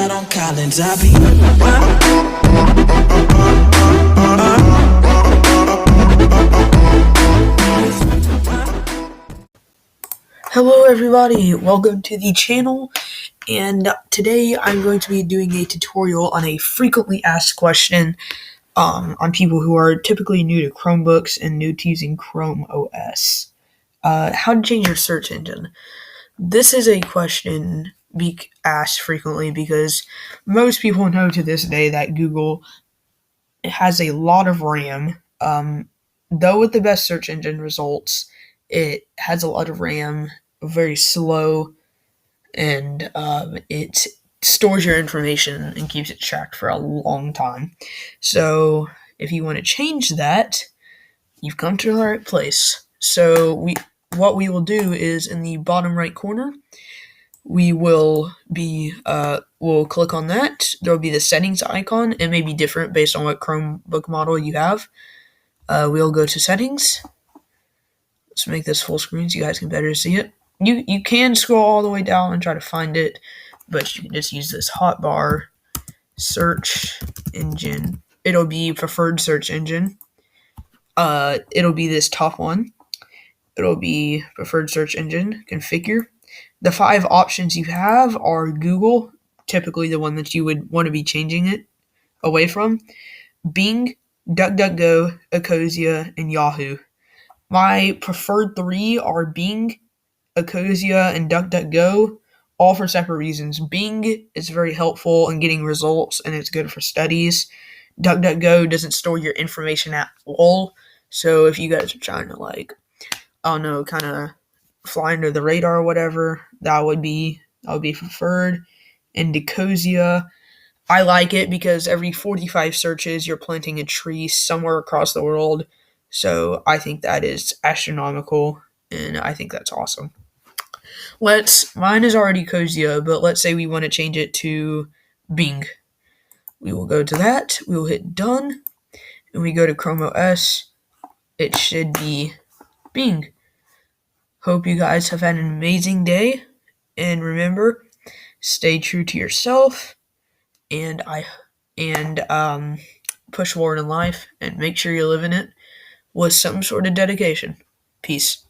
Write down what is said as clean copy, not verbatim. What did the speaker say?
out on Collins. I be. Hello everybody, welcome to the channel, and today I'm going to be doing a tutorial on a frequently asked question on people who are typically new to Chromebooks and new to using Chrome OS. How to change your search engine. This is a question asked frequently because most people know to this day that Google has a lot of RAM. Though with the best search engine results, it has a lot of RAM, very slow, and it stores your information and keeps it tracked for a long time. So if you want to change that, you've come to the right place. So what we will do is in the bottom right corner, we'll click on that. There'll be the settings icon. It may be different based on what Chromebook model you have. We'll go to settings. Let's make this full screen so you guys can better see it. You can scroll all the way down and try to find it, but you can just use this hotbar search engine. It'll be preferred search engine. It'll be this top one. It'll be preferred search engine configure. The 5 options you have are Google, typically the one that you would want to be changing it away from, Bing, DuckDuckGo, Ecosia, and Yahoo. My preferred 3 are Bing, Ecosia, and DuckDuckGo, all for separate reasons. Bing is very helpful in getting results, and it's good for studies. DuckDuckGo doesn't store your information at all, so if you guys are trying to, kind of fly under the radar or whatever, that would be preferred. And Ecosia, I like it because every 45 searches, you're planting a tree somewhere across the world. So I think that is astronomical, and I think that's awesome. Mine is already Ecosia, but let's say we want to change it to Bing. We will go to that, we will hit done, and we go to Chrome OS. It should be Bing. Hope you guys have had an amazing day, and remember, stay true to yourself, and push forward in life, and make sure you're living it with some sort of dedication. Peace.